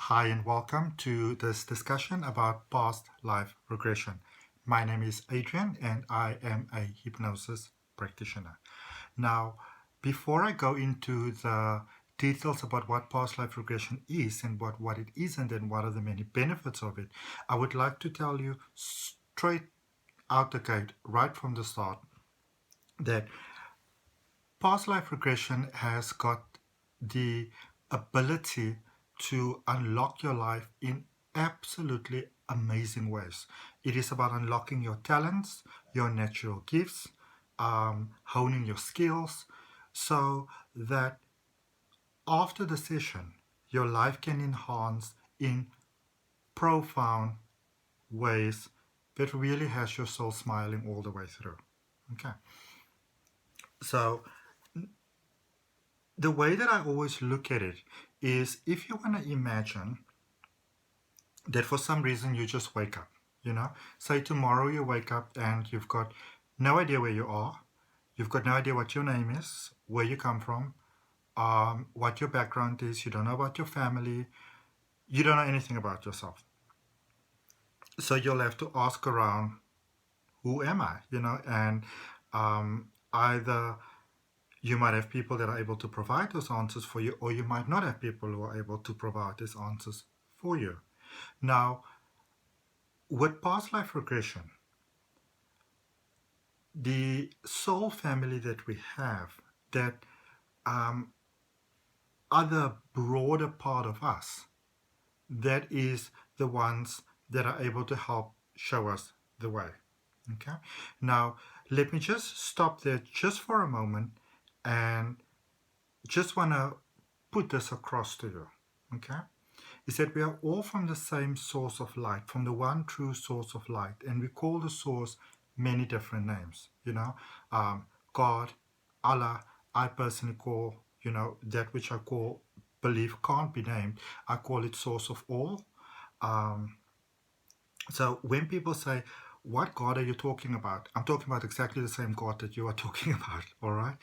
Hi and welcome to this discussion about past life regression. My name is Adrian and I am a hypnosis practitioner. Now, before I go into the details about what past life regression is and what it isn't and what are the many benefits of it, I would like to tell you straight out the gate, right from the start, that past life regression has got the ability to unlock your life in absolutely amazing ways. It is about unlocking your talents, your natural gifts, honing your skills, so that after the session, your life can enhance in profound ways that really has your soul smiling all the way through. Okay. So the way that I always look at it is, if you want to imagine that for some reason you just wake up, say tomorrow you wake up and you've got no idea where you are, you've got no idea what your name is, where you come from, what your background is, you don't know about your family, you don't know anything about yourself. So you'll have to ask around, who am I? And either you might have people that are able to provide those answers for you, or you might not have people who are able to provide these answers for you. Now, with past life regression, the soul family that we have, that other broader part of us, that is the ones that are able to help show us the way. Okay. Now, let me just stop there just for a moment and just want to put this across to you. Okay. Is that we are all from the same source of light, from the one true source of light, and we call the source many different names. God, Allah. I personally call that which I call belief can't be named. I call it source of all. So when people say, what God are you talking about? I'm talking about exactly the same God that you are talking about, all right?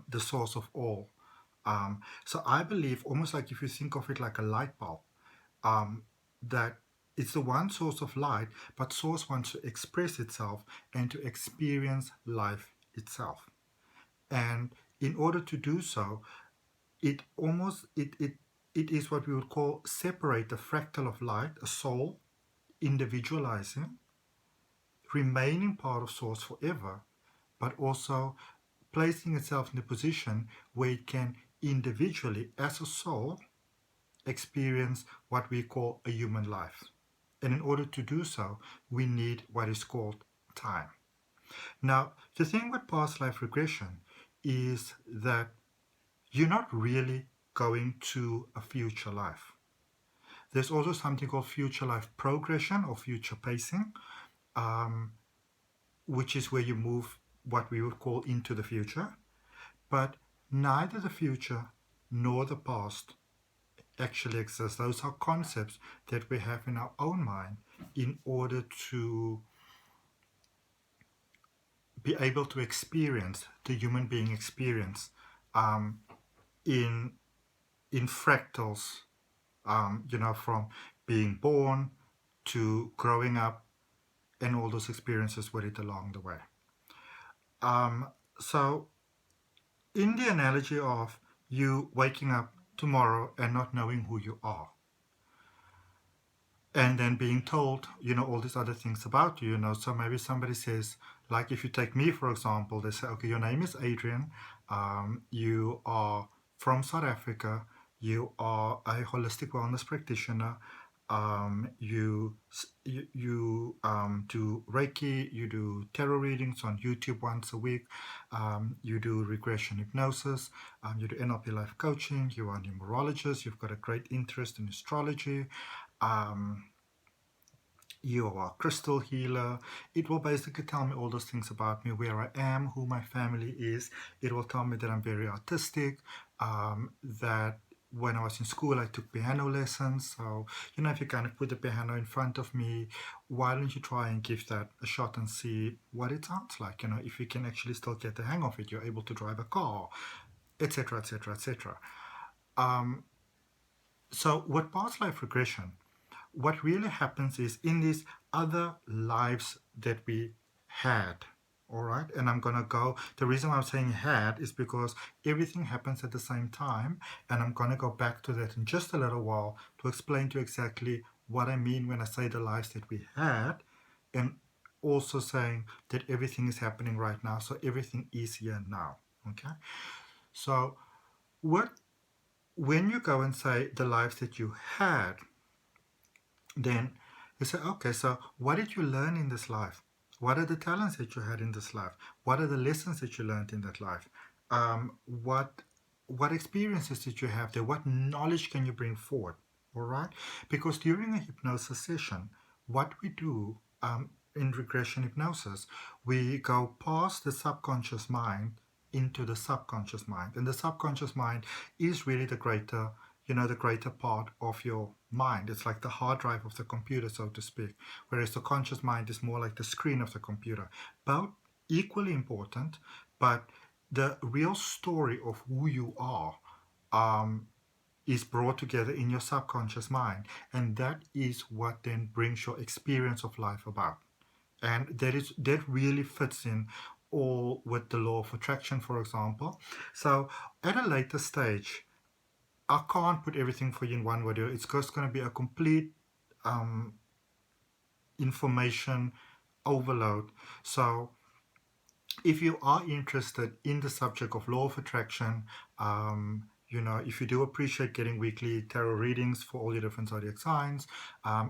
The source of all. So I believe, almost like if you think of it like a light bulb, that it's the one source of light, but source wants to express itself and to experience life itself. And in order to do so, it is what we would call separate the fractal of light, a soul, individualizing, remaining part of source forever, but also placing itself in a position where it can individually, as a soul, experience what we call a human life. And in order to do so, we need what is called time. Now, the thing with past life regression is that you're not really going to a future life. There's also something called future life progression or future pacing, which is where you move what we would call into the future. But neither the future nor the past actually exist. Those are concepts that we have in our own mind in order to be able to experience the human being experience in fractals, from being born to growing up and all those experiences with it along the way. So in the analogy of you waking up tomorrow and not knowing who you are, and then being told, all these other things about you, so maybe somebody says, like if you take me, for example, they say, okay, your name is Adrian, you are from South Africa, you are a holistic wellness practitioner, you do Reiki, you do tarot readings on YouTube once a week, you do regression hypnosis, you do NLP Life coaching, you are a numerologist, you've got a great interest in astrology, you are a crystal healer. It will basically tell me all those things about me, where I am, who my family is. It will tell me that I'm very artistic, that when I was in school I took piano lessons. So, if you kind of put the piano in front of me, why don't you try and give that a shot and see what it sounds like? If you can actually still get the hang of it, you're able to drive a car, etc., etc., etc. So with past life regression, what really happens is in these other lives that we had, all right, and I'm going to go, the reason why I'm saying had is because everything happens at the same time, and I'm going to go back to that in just a little while to explain to you exactly what I mean when I say the lives that we had, and also saying that everything is happening right now, so everything is here now. Okay, so what when you go and say the lives that you had, then you say, okay, so what did you learn in this life? What are the talents that you had in this life? What are the lessons that you learned in that life? What experiences did you have there? What knowledge can you bring forward? All right, because during a hypnosis session, what we do in regression hypnosis, we go past the subconscious mind into the subconscious mind, and the subconscious mind is really the greater, the greater part of your mind. It's like the hard drive of the computer, so to speak, whereas the conscious mind is more like the screen of the computer. Both equally important, but the real story of who you are um, is brought together in your subconscious mind, and that is what then brings your experience of life about. And that really fits in all with the law of attraction, for example. So at a later stage, I can't put everything for you in one video. It's just going to be a complete um, information overload. So if you are interested in the subject of law of attraction, if you do appreciate getting weekly tarot readings for all your different zodiac signs,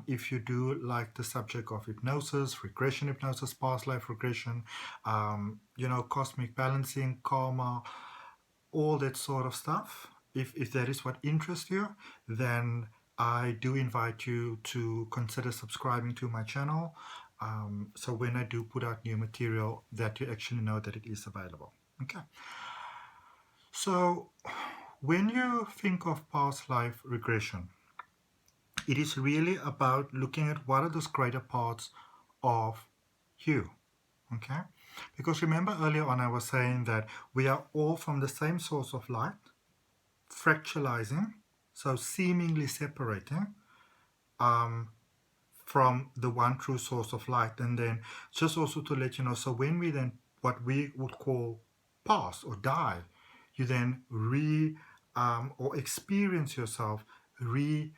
if you do like the subject of hypnosis, regression hypnosis, past life regression, cosmic balancing, karma, all that sort of stuff, if that is what interests you, then I do invite you to consider subscribing to my channel. So when I do put out new material, that you actually know that it is available. Okay. So when you think of past life regression, it is really about looking at what are those greater parts of you. Okay. Because remember earlier on I was saying that we are all from the same source of light, fractalizing, so seemingly separating from the one true source of light. And then just also to let you know, so when we then, what we would call pass or die, you then or experience yourself re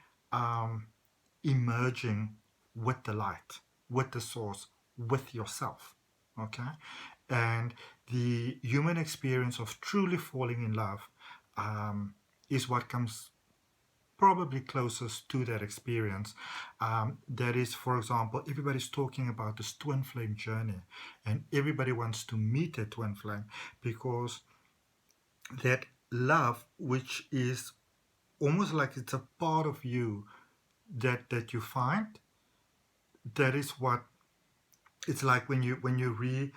emerging with the light, with the source, with yourself. Okay. And the human experience of truly falling in love is what comes probably closest to that experience. That is, for example, everybody's talking about this twin flame journey, and everybody wants to meet that twin flame because that love, which is almost like it's a part of you that you find, that is what it's like when you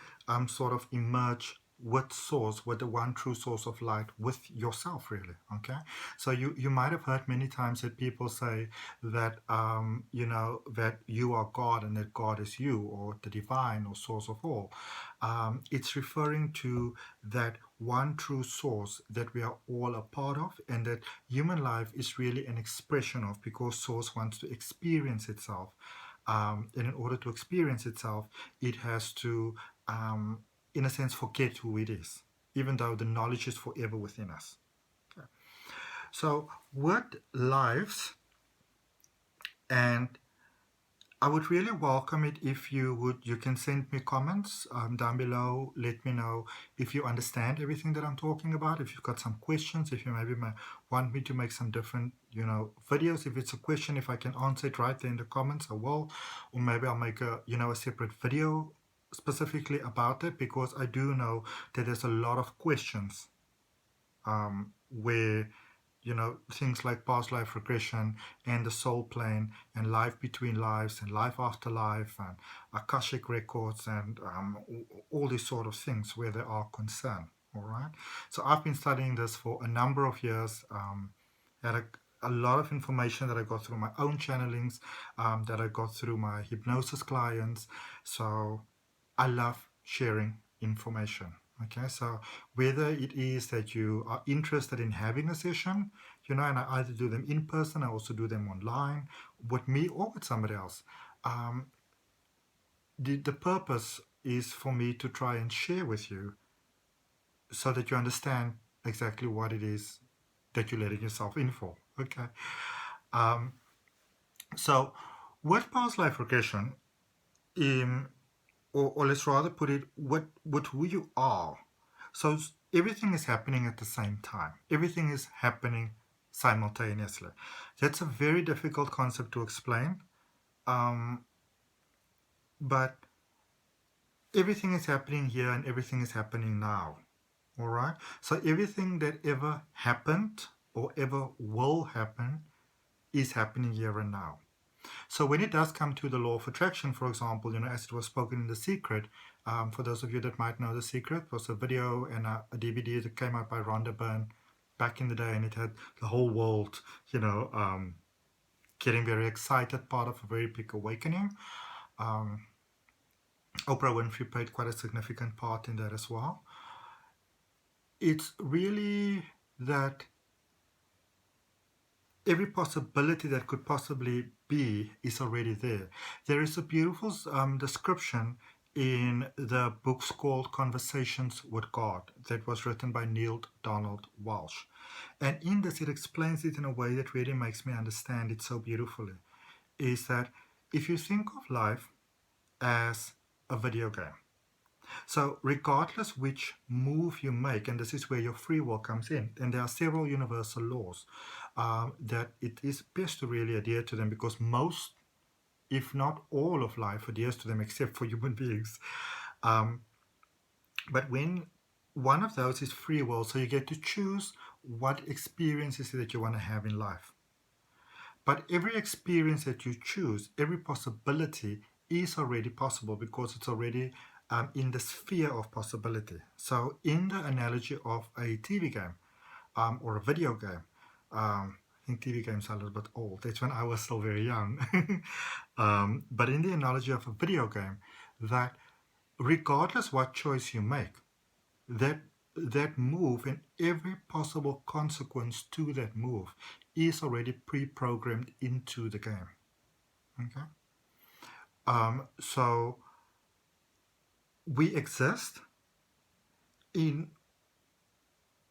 sort of emerge with source, with the one true source of light, with yourself, really. Okay, so you might have heard many times that people say that that you are God and that God is you, or the divine or source of all. It's referring to that one true source that we are all a part of, and that human life is really an expression of, because source wants to experience itself. And in order to experience itself, it has to, in a sense, forget who it is, even though the knowledge is forever within us. Okay. So, what lives, and I would really welcome it if you can send me comments down below. Let me know if you understand everything that I'm talking about. If you've got some questions, if you maybe want me to make some different, videos. If it's a question, if I can answer it right there in the comments, I will. Or maybe I'll make a separate video specifically about it, because I do know that there's a lot of questions where things like past life regression and the soul plane and life between lives and life after life and Akashic records and all these sort of things where they are concerned. All right. So I've been studying this for a number of years. Had a lot of information that I got through my own channelings, that I got through my hypnosis clients. So I love sharing information. Okay, so whether it is that you are interested in having a session, and I either do them in person, I also do them online, with me or with somebody else. The purpose is for me to try and share with you so that you understand exactly what it is that you're letting yourself in for. Okay. Um, so with past life regression, or let's rather put it, with who you are. So everything is happening at the same time. Everything is happening simultaneously. That's a very difficult concept to explain, but everything is happening here and everything is happening now. All right. So everything that ever happened or ever will happen is happening here and now. So when it does come to the law of attraction, for example, as it was spoken in The Secret, for those of you that might know The Secret, was a video and a DVD that came out by Rhonda Byrne back in the day, and it had the whole world, getting very excited, part of a very big awakening. Oprah Winfrey played quite a significant part in that as well. It's really that every possibility that could possibly be is already there. There is a beautiful description in the books called Conversations with God that was written by Neil Donald Walsh. And in this, it explains it in a way that really makes me understand it so beautifully. Is that if you think of life as a video game, so regardless which move you make, and this is where your free will comes in, and there are several universal laws that it is best to really adhere to them, because most, if not all of life adheres to them except for human beings. But when one of those is free will, so you get to choose what experiences that you want to have in life. But every experience that you choose, every possibility is already possible, because it's already in the sphere of possibility. So in the analogy of a TV game or a video game, I think TV games are a little bit old. That's when I was still very young. But in the analogy of a video game, that regardless what choice you make, that move and every possible consequence to that move is already pre-programmed into the game. Okay. So we exist in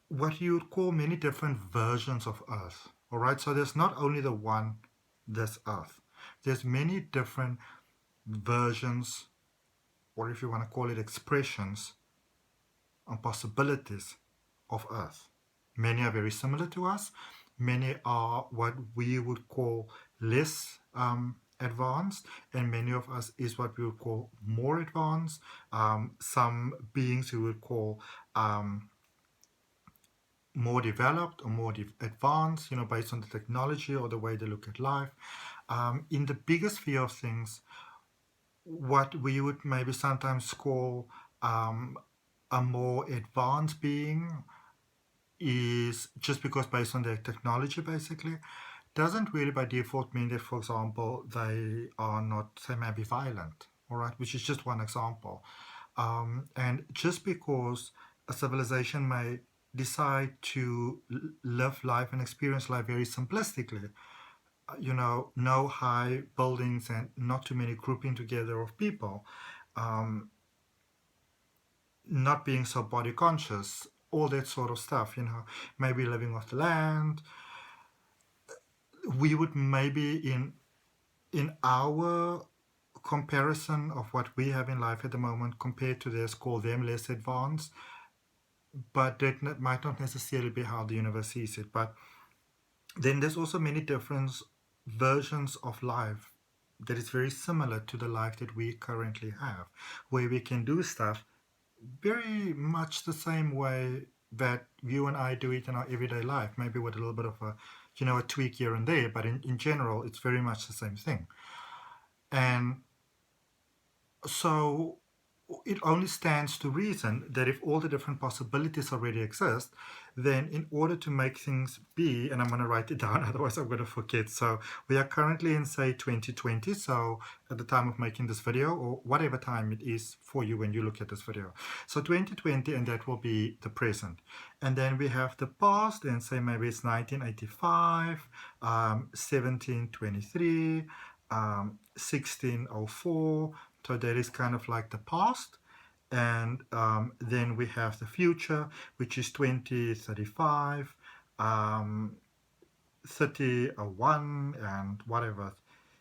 what you would call many different versions of Earth. All right. So there's not only the one, this Earth. There's many different versions, or if you want to call it expressions, and possibilities of Earth. Many are very similar to us. Many are what we would call less advanced, and many of us is what we would call more advanced. Some beings we would call more developed or more advanced, based on the technology or the way they look at life. In the biggest sphere of things, what we would maybe sometimes call a more advanced being is just because based on their technology, basically, doesn't really by default mean that, for example, they are not, say, maybe violent, all right, which is just one example. And just because a civilization may decide to live life and experience life very simplistically, no high buildings and not too many grouping together of people, not being so body conscious, all that sort of stuff, maybe living off the land. We would maybe in our comparison of what we have in life at the moment compared to theirs, call them less advanced, but that might not necessarily be how the universe sees it. But then there's also many different versions of life that is very similar to the life that we currently have, where we can do stuff very much the same way that you and I do it in our everyday life, maybe with a little bit of a tweak here and there, but in general, it's very much the same thing. And so it only stands to reason that if all the different possibilities already exist, then in order to make things be, and I'm going to write it down, otherwise I'm going to forget. So we are currently in, say, 2020. So at the time of making this video, or whatever time it is for you when you look at this video. So 2020, and that will be the present. And then we have the past, and say maybe it's 1985, 1723, 1604. So that is kind of like the past. And then we have the future, which is 2035, 3001, and whatever,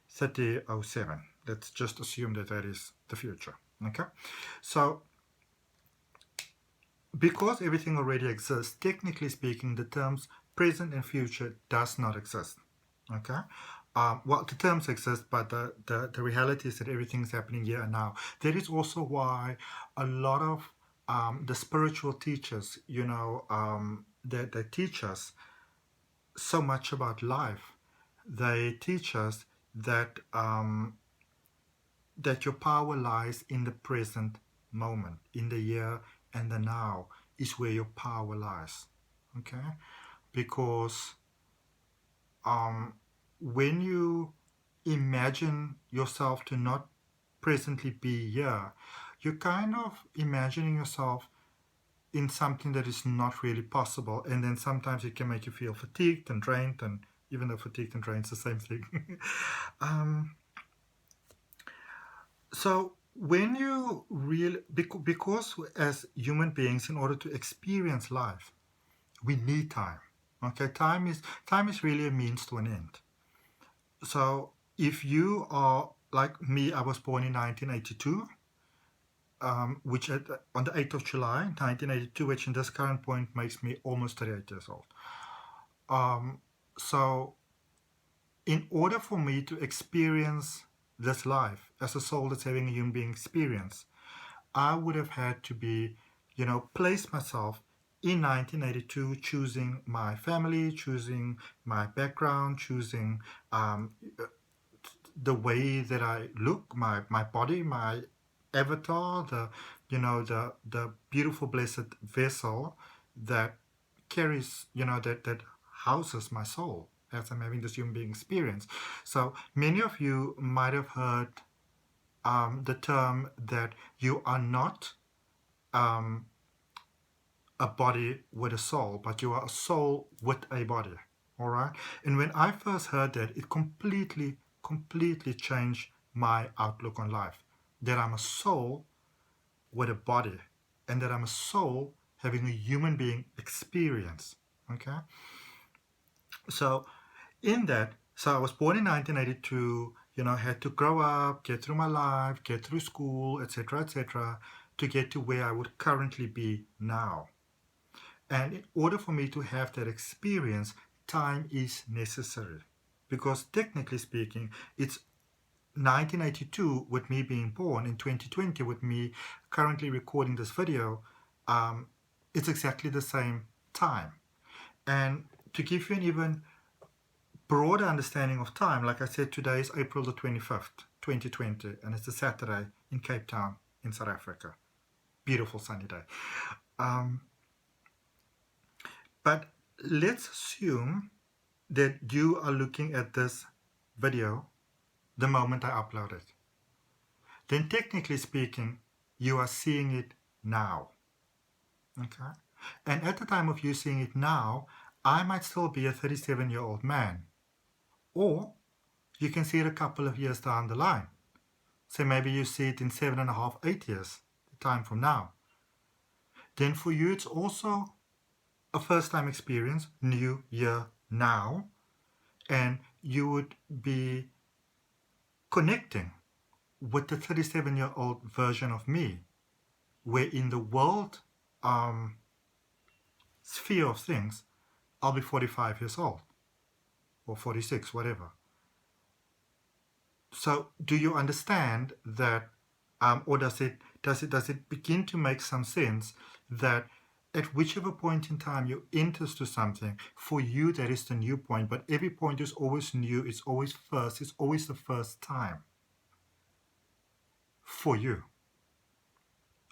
3007. Let's just assume that that is the future. Okay, so because everything already exists, technically speaking, the terms present and future does not exist. Okay, well, the terms exist, but the reality is that everything's happening here and now. That is also why a lot of the spiritual teachers, you know, that teach us so much about life, they teach us that that your power lies in the present moment, in the here and the now is where your power lies. Okay, because when you imagine yourself to not presently be here, you're kind of imagining yourself in something that is not really possible, and then sometimes it can make you feel fatigued and drained, and even though fatigued and drained is the same thing. So when you really, because as human beings, in order to experience life, we need time. Okay, time is really a means to an end. So if you are like me, I was born in 1982, which on the 8th of July, 1982, which in this current point makes me almost 38 years old. So in order for me to experience this life as a soul that's having a human being experience, I would have had to be, you know, place myself in 1982, choosing my family, choosing my background, choosing the way that I look, my body, my avatar, the beautiful blessed vessel that carries, you know, that houses my soul as I'm having this human being experience. So many of you might have heard the term that you are not a body with a soul, but you are a soul with a body. All right. And when I first heard that, it completely changed my outlook on life. That I'm a soul with a body, and that I'm a soul having a human being experience. Okay. So in that, so I was born in 1982. You know, I had to grow up, get through my life, get through school, etc., to get to where I would currently be now. And in order for me to have that experience, time is necessary. Because technically speaking, it's 1982 with me being born, in 2020 with me currently recording this video, it's exactly the same time. And to give you an even broader understanding of time, like I said, today is April the 25th, 2020, and it's a Saturday in Cape Town in South Africa. Beautiful sunny day. But let's assume that you are looking at this video the moment I upload it. Then technically speaking, you are seeing it now. Okay? And at the time of you seeing it now, I might still be a 37-year-old man. Or you can see it a couple of years down the line. So maybe you see it in 7.5, 8 years, the time from now. Then for you, it's also a first-time experience, new year now, and you would be connecting with the 37-year-old version of me, where in the world sphere of things, I'll be 45 years old, or 46, whatever. So do you understand that, or does it begin to make some sense that at whichever point in time you enter to something, for you that is the new point, but every point is always new, it's always first, it's always the first time for you.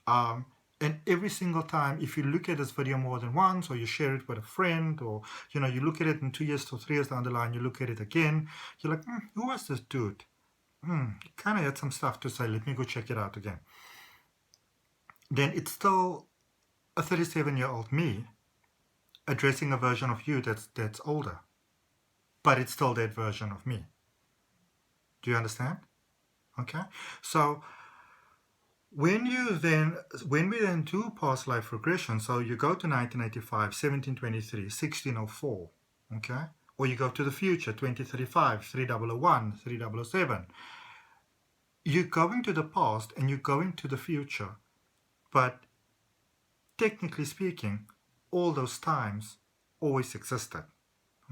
Um, and every single time, if you look at this video more than once, or you share it with a friend, or you look at it in 2 years or 3 years down the line, you look at it again, you're like, who was this dude? Kind of had some stuff to say. Let me go check it out again. Then it's still a 37-year-old me addressing a version of you that's older, but it's still that version of me. Do you understand? Okay, so when we then do past life regression, so you go to 1985, 1723, 1604, okay, or you go to the future, 2035, 3001, 3007. You're going to the past and you're going to the future, but technically speaking, all those times always existed.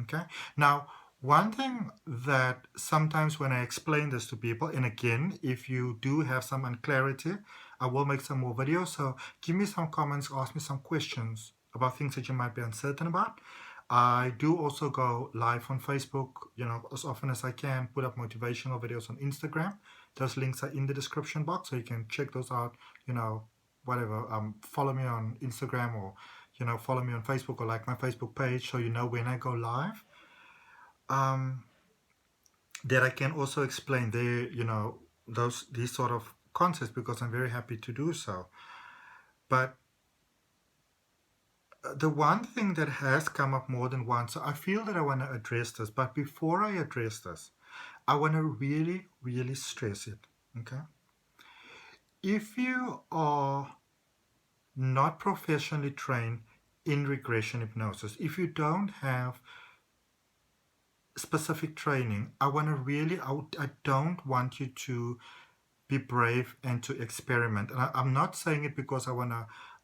Okay. Now, one thing that sometimes when I explain this to people, and again, if you do have some unclarity, I will make some more videos. So give me some comments, ask me some questions about things that you might be uncertain about. I do also go live on Facebook, as often as I can, put up motivational videos on Instagram. Those links are in the description box, so you can check those out, whatever. Follow me on Instagram, or follow me on Facebook, or like my Facebook page, so you know when I go live. That I can also explain there, these sort of concepts, because I'm very happy to do so. But the one thing that has come up more than once, so I feel that I want to address this, but before I address this, I want to really, really stress it, okay? If you are not professionally trained in regression hypnosis, if you don't have specific training, I don't want you to be brave and to experiment. And I'm not saying it because I want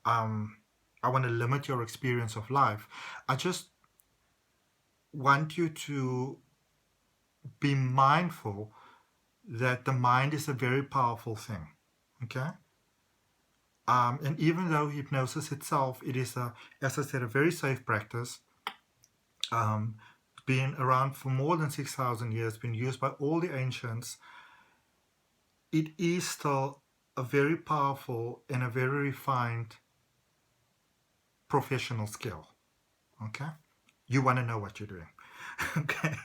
to limit your experience of life. I just want you to be mindful that the mind is a very powerful thing, okay? And even though hypnosis itself, it is, as I said, a very safe practice, been around for more than 6,000 years, been used by all the ancients, it is still a very powerful and a very refined professional skill, okay? You want to know what you're doing, okay?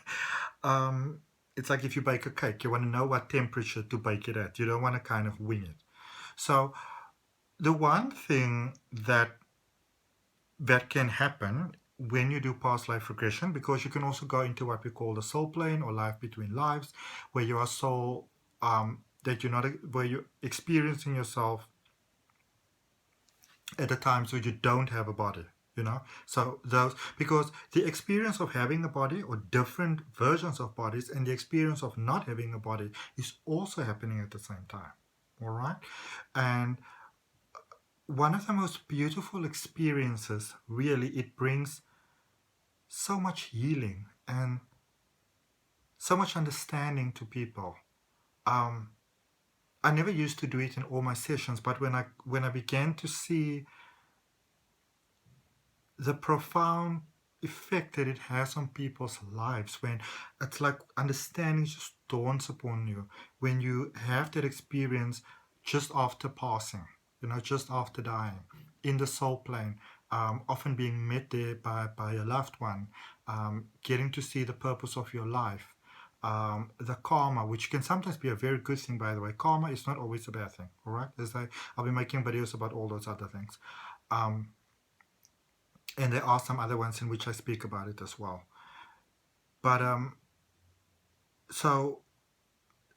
It's like if you bake a cake, you want to know what temperature to bake it at. You don't want to kind of wing it. So the one thing that can happen when you do past life regression, because you can also go into what we call the soul plane, or life between lives, where you are soul, where you're experiencing yourself at the times where you don't have a body, so because the experience of having a body, or different versions of bodies, and the experience of not having a body is also happening at the same time. All right. And one of the most beautiful experiences, really, it brings so much healing and so much understanding to people. I never used to do it in all my sessions, but when I began to see the profound effect that it has on people's lives, when it's like understanding just dawns upon you, when you have that experience just after passing, just after dying, in the soul plane, often being met there by a loved one, getting to see the purpose of your life, the karma, which can sometimes be a very good thing, by the way. Karma is not always a bad thing, all right? I'll be making videos about all those other things. And there are some other ones in which I speak about it as well. But so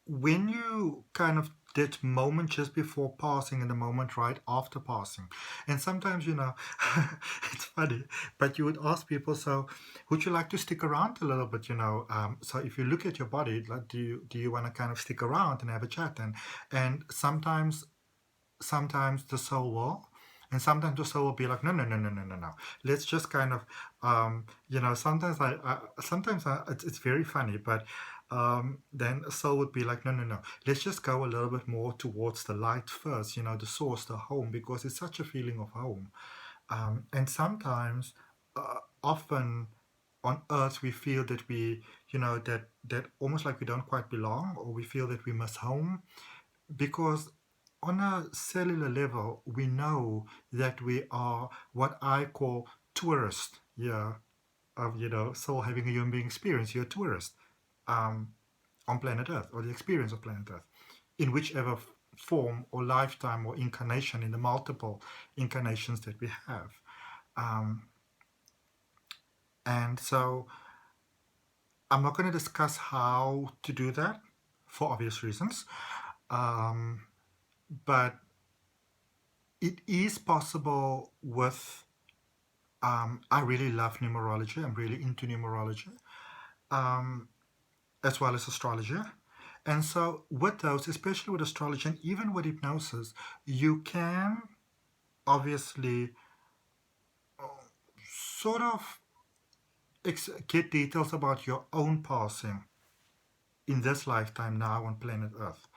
when you kind of that moment just before passing and the moment right after passing, and sometimes it's funny, but you would ask people, so would you like to stick around a little bit, so if you look at your body, like, do you want to kind of stick around and have a chat? And sometimes the soul will, and sometimes the soul will be like, no, let's just kind of sometimes it's very funny, but then a soul would be like, no, let's just go a little bit more towards the light first, the source, the home, because it's such a feeling of home. And sometimes, often on earth, we feel that we, that almost like we don't quite belong, or we feel that we miss home, because on a cellular level, we know that we are what I call tourists, yeah, of, soul having a human being experience. You're a tourist um, on planet Earth, or the experience of planet Earth, in whichever form or lifetime or incarnation in the multiple incarnations that we have. Um, and so I'm not going to discuss how to do that for obvious reasons. Um, but it is possible with, I really love numerology. I'm really into numerology, um, as well as astrology. And so with those, especially with astrology and even with hypnosis, you can obviously sort of get details about your own passing in this lifetime now on planet Earth.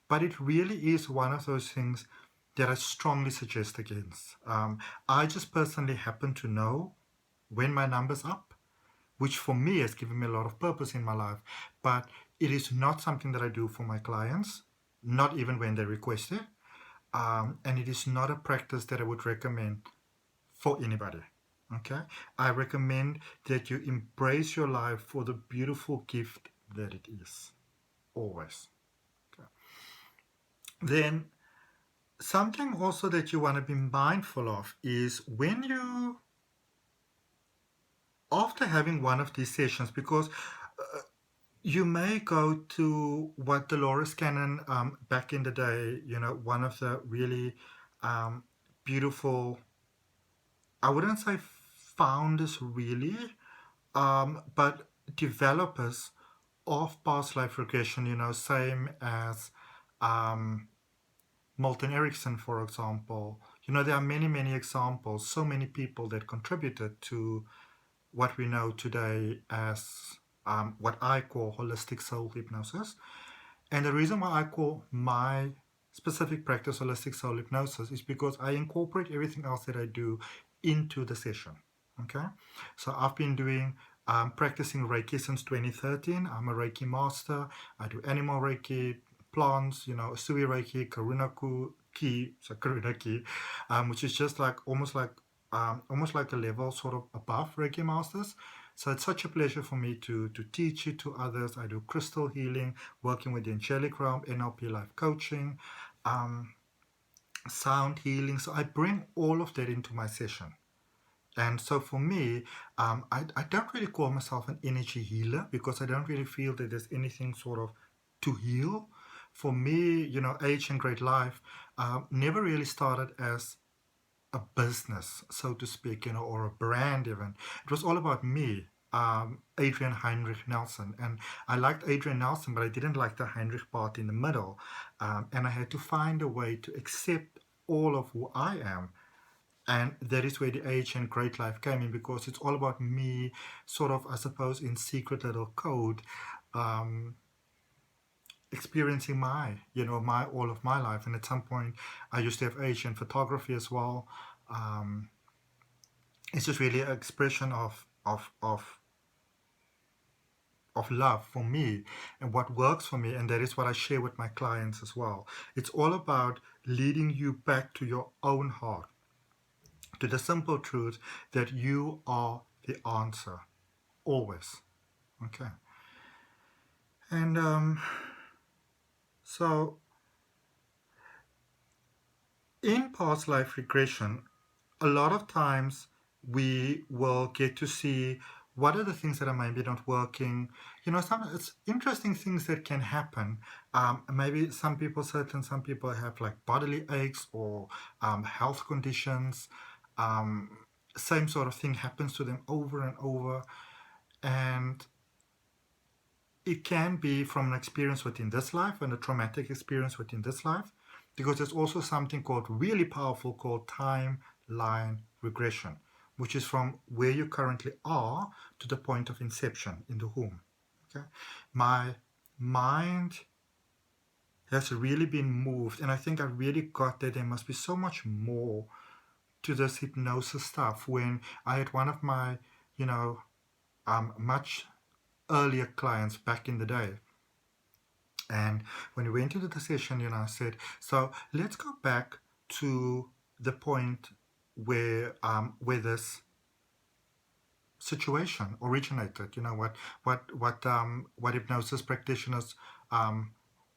But it really is one of those things that I strongly suggest against. I just personally happen to know when my number's up, which for me has given me a lot of purpose in my life. But it is not something that I do for my clients, not even when they request it. And it is not a practice that I would recommend for anybody. Okay? I recommend that you embrace your life for the beautiful gift that it is. Always. Okay. Then something also that you want to be mindful of is when you, after having one of these sessions, because you may go to what Dolores Cannon, back in the day, one of the really beautiful, I wouldn't say founders really, but developers of past life regression, same as Milton Erickson, for example. There are many, many examples, so many people that contributed to what we know today as what I call holistic soul hypnosis. And the reason why I call my specific practice holistic soul hypnosis is because I incorporate everything else that I do into the session. Okay, so I've been doing practicing Reiki since 2013. I'm a Reiki master. I do animal Reiki, plants, Sui Reiki, Karuna Ki, which is just like almost like a level sort of above Reiki masters. So it's such a pleasure for me to teach it to others. I do crystal healing, working with the angelic realm, NLP Life coaching, sound healing. So I bring all of that into my session. And so for me, I don't really call myself an energy healer because I don't really feel that there's anything sort of to heal. For me, Age and Great Life never really started as a business, so to speak, or a brand even. It was all about me, Adrian Heinrich Nelson. And I liked Adrian Nelson, but I didn't like the Heinrich part in the middle. And I had to find a way to accept all of who I am. And that is where the Age and Great Life came in, because it's all about me, sort of, I suppose, in secret little code, experiencing all of my life. And at some point, I used to have Age and photography as well. It's just really an expression of love for me and what works for me, and that is what I share with my clients as well. It's all about leading you back to your own heart, to the simple truth that you are the answer, always. Okay. And so in past life regression, a lot of times we will get to see what are the things that are maybe not working. Some it's interesting things that can happen. Maybe some people have like bodily aches or health conditions. Same sort of thing happens to them over and over. And it can be from an experience within this life and a traumatic experience within this life, because there's also something called really powerful called timeline regression, which is from where you currently are to the point of inception in the womb. Okay, my mind has really been moved, and I think I really got that there must be so much more to this hypnosis stuff. When I had one of my, much earlier clients back in the day, And when we went into the session, I said, so let's go back to the point where this situation originated. What hypnosis practitioners,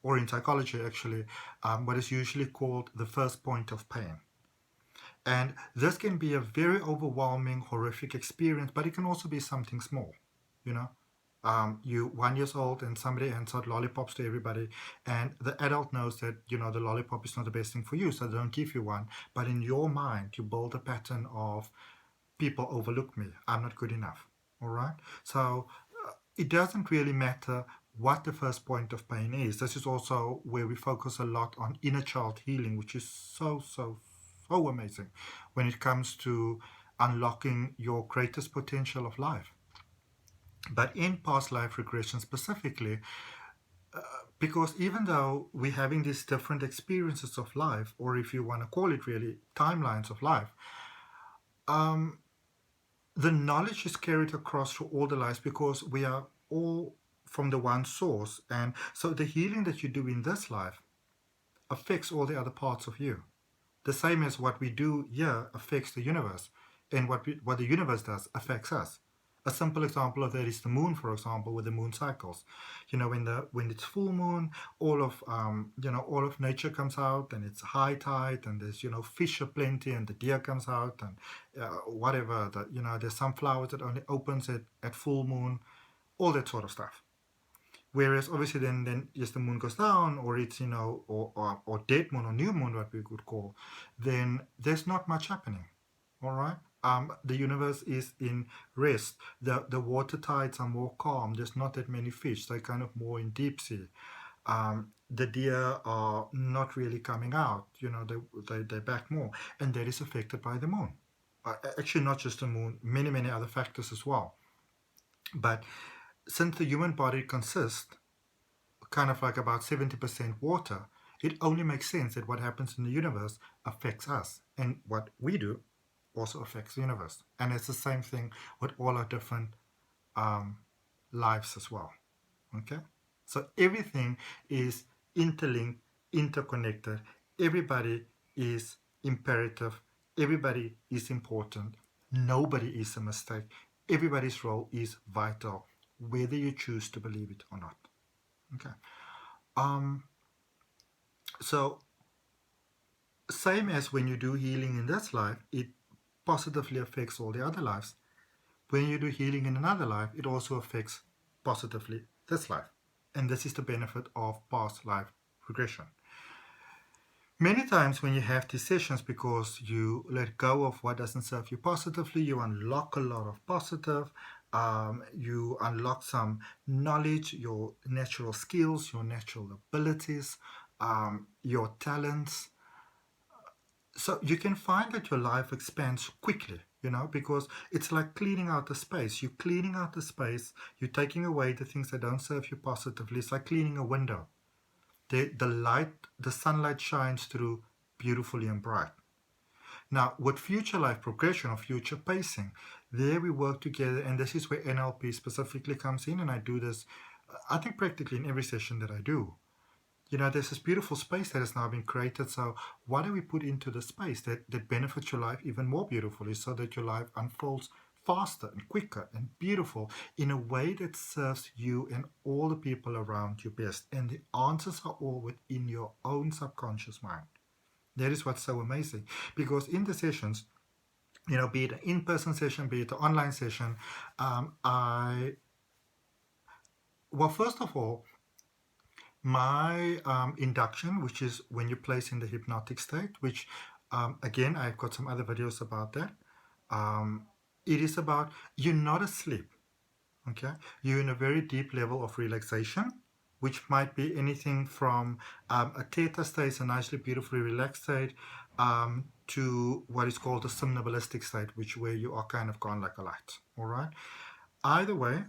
or in psychology actually, what is usually called the first point of pain. And this can be a very overwhelming, horrific experience, but it can also be something small. You 1 year old and somebody hands out lollipops to everybody, and the adult knows that the lollipop is not the best thing for you, so they don't give you one. But in your mind, you build a pattern of people overlook me, I'm not good enough. All right. So it doesn't really matter what the first point of pain is. This is also where we focus a lot on inner child healing, which is so amazing when it comes to unlocking your greatest potential of life. But in past life regression specifically, because even though we're having these different experiences of life, or if you want to call it really timelines of life, the knowledge is carried across through all the lives because we are all from the one source. And so the healing that you do in this life affects all the other parts of you. The same as what we do here affects the universe, and what the universe does affects us. A simple example of that is the moon, for example, with the moon cycles. When it's full moon, all of nature comes out, and it's high tide, and there's fish aplenty, and the deer comes out, and whatever. There's some flowers that only opens at full moon, all that sort of stuff. Whereas obviously then yes, the moon goes down, or it's or dead moon or new moon, what we could call, then there's not much happening. All right. The universe is in rest. The water tides are more calm. There's not that many fish. They're kind of more in deep sea. The deer are not really coming out. They back more, and that is affected by the moon. Actually, not just the moon, many other factors as well. But since the human body consists kind of like about 70% water, it only makes sense that what happens in the universe affects us, and what we do also affects the universe. And it's the same thing with all our different lives as well. Okay, so everything is interlinked, interconnected. Everybody is imperative. Everybody is important. Nobody is a mistake. Everybody's role is vital, whether you choose to believe it or not. Okay. So same as when you do healing in this life, it positively affects all the other lives. When you do healing in another life, it also affects positively this life. And this is the benefit of past life regression. Many times when you have these sessions, because you let go of what doesn't serve you positively, you unlock a lot of positive. You unlock some knowledge, your natural skills, your natural abilities, your talents. So you can find that your life expands quickly, because it's like cleaning out the space. You're cleaning out the space, you're taking away the things that don't serve you positively. It's like cleaning a window. The sunlight shines through beautifully and bright. Now, with future life progression or future pacing, there we work together, and this is where NLP specifically comes in, and I do this, I think, practically in every session that I do. There's this beautiful space that has now been created, so what do we put into the space that benefits your life even more beautifully, so that your life unfolds faster and quicker and beautiful in a way that serves you and all the people around you best. And the answers are all within your own subconscious mind. That is what's so amazing, because in the sessions, be it an in-person session, be it an online session, first of all, my induction, which is when you place in the hypnotic state, which again, I've got some other videos about that. It is about, you're not asleep. Okay, you're in a very deep level of relaxation, which might be anything from a theta state, a nicely, beautifully relaxed state, to what is called a somnambulistic state, where you are kind of gone like a light. All right. Either way,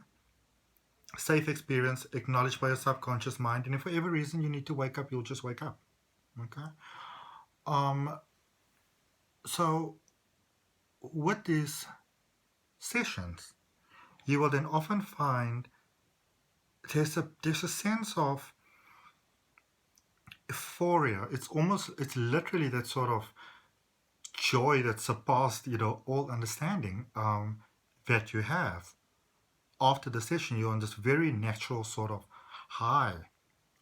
safe experience, acknowledged by your subconscious mind, and if for every reason you need to wake up, you'll just wake up. Okay. So with these sessions, you will then often find there's a sense of euphoria. It's literally that sort of joy that surpassed, all understanding that you have. After the session, you're on this very natural sort of high,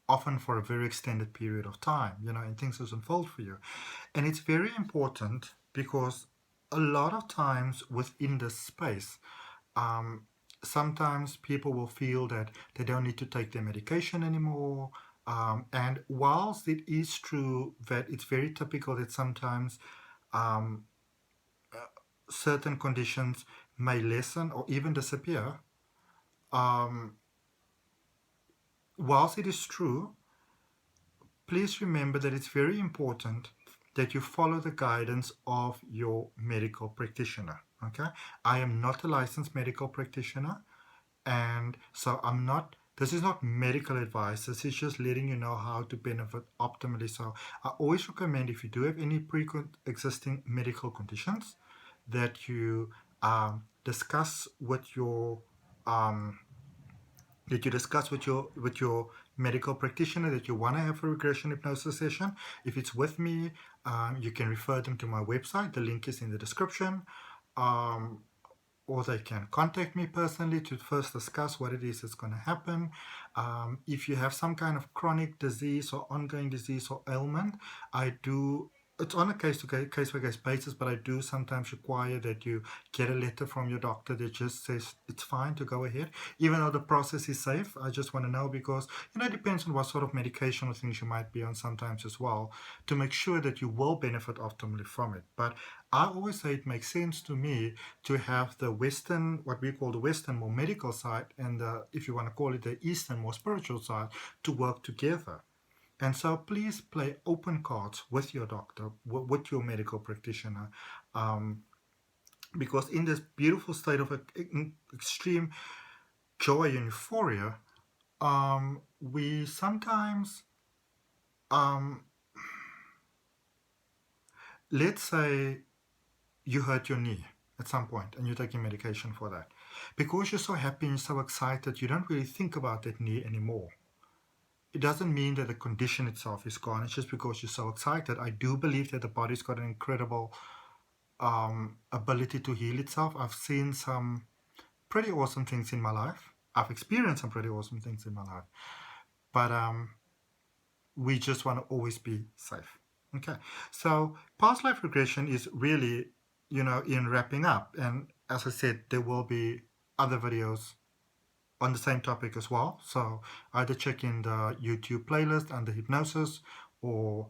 often for a very extended period of time, and things just unfold for you. And it's very important because a lot of times within this space, sometimes people will feel that they don't need to take their medication anymore. And whilst it is true that it's very typical that sometimes certain conditions may lessen or even disappear, whilst it is true, please remember that it's very important that you follow the guidance of your medical practitioner. Okay, I am not a licensed medical practitioner, and so this is not medical advice. This is just letting you know how to benefit optimally. So I always recommend, if you do have any pre-existing medical conditions, that you discuss with your medical practitioner that you want to have a regression hypnosis session. If it's with me, you can refer them to my website. The link is in the description. Or they can contact me personally to first discuss what it is that's going to happen. If you have some kind of chronic disease or ongoing disease or ailment, it's on a case-by-case basis, but I do sometimes require that you get a letter from your doctor that just says it's fine to go ahead, even though the process is safe. I just want to know because, it depends on what sort of medication or things you might be on sometimes as well, to make sure that you will benefit optimally from it. But I always say it makes sense to me to have the Western, what we call the Western more medical side, and if you want to call it the Eastern more spiritual side, to work together. And so please play open cards with your doctor, with your medical practitioner, because in this beautiful state of extreme joy and euphoria, we sometimes, let's say you hurt your knee at some point and you're taking medication for that. Because you're so happy and you're so excited, you don't really think about that knee anymore. It doesn't mean that the condition itself is gone. It's just because you're so excited. I do believe that the body's got an incredible ability to heal itself. I've seen some pretty awesome things in my life. I've experienced some pretty awesome things in my life. But we just want to always be safe. Okay. So past life regression is really, in wrapping up. And as I said, there will be other videos on the same topic as well. So either check in the YouTube playlist under hypnosis, or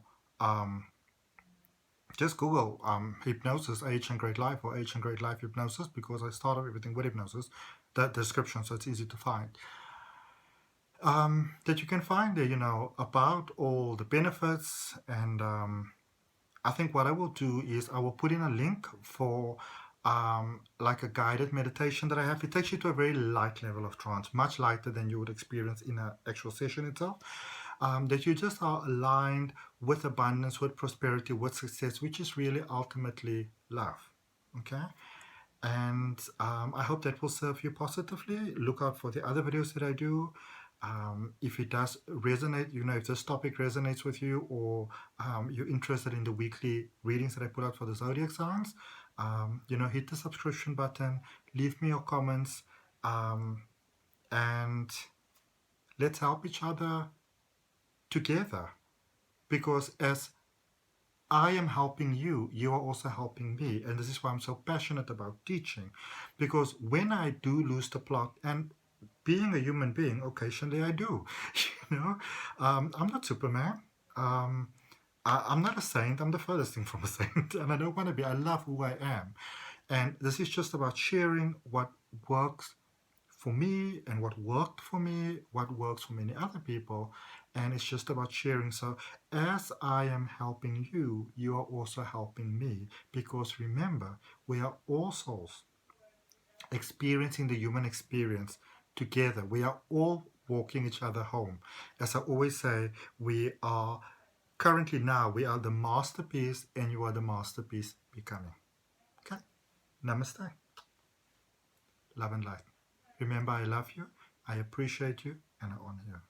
just Google hypnosis, Age and Great Life, or Age and Great Life hypnosis, because I started everything with hypnosis, that description, so it's easy to find. That you can find there, about all the benefits. And I think what I will do is I will put in a link for like a guided meditation that I have. It takes you to a very light level of trance, much lighter than you would experience in an actual session itself. That you just are aligned with abundance, with prosperity, with success, which is really ultimately love. Okay? And I hope that will serve you positively. Look out for the other videos that I do. If it does resonate, if this topic resonates with you, or you're interested in the weekly readings that I put out for the zodiac signs, hit the subscription button, leave me your comments, and let's help each other together. Because as I am helping you, you are also helping me. And this is why I'm so passionate about teaching. Because when I do lose the plot, and being a human being, occasionally I do, I'm not Superman. I'm not a saint. I'm the furthest thing from a saint. And I don't want to be. I love who I am. And this is just about sharing what works for me and what worked for me, what works for many other people. And it's just about sharing. So as I am helping you, you are also helping me. Because remember, we are all souls experiencing the human experience together. We are all walking each other home. As I always say, we are the masterpiece, and you are the masterpiece becoming. Okay? Namaste. Love and light. Remember, I love you, I appreciate you, and I honor you.